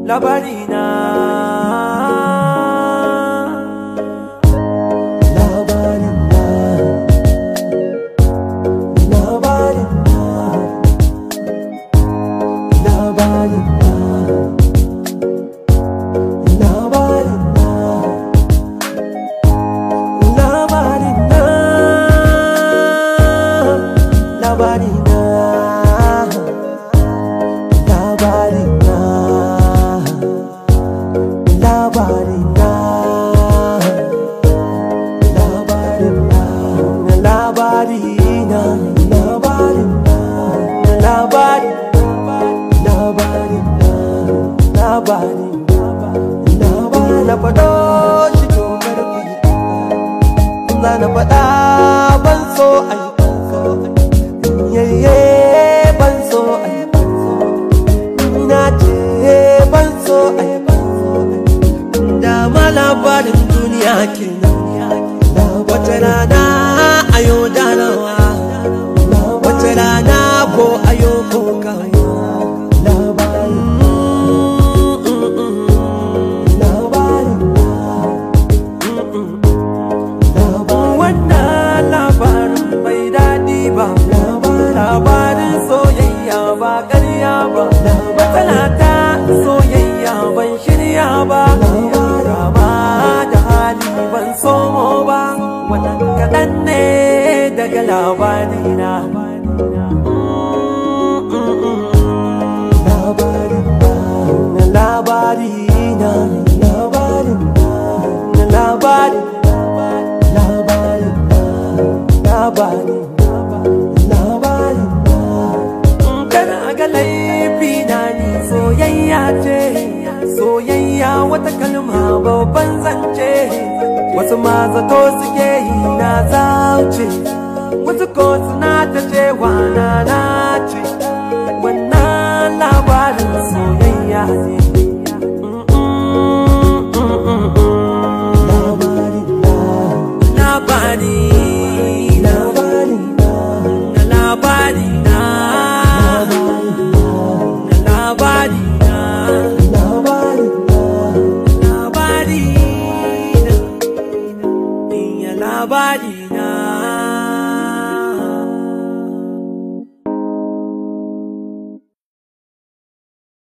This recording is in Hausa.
labarina. Na faɗo shi to karfi za na faɗa ban so ai yayye ban so ai na ce ban so ai da ma labarin duniya kenan wata rana ayo darawa wata rana ko ayo kokawa labarin soyayya ba ƙarya ba matsala ta soyayya ban shirya ba rama da hali ban somo ba wannan kaɗan ne daga labarina labarina soyayya wata kalma babban zance wasu ma zato suke yi na zauce wasu ko suna ta cewa na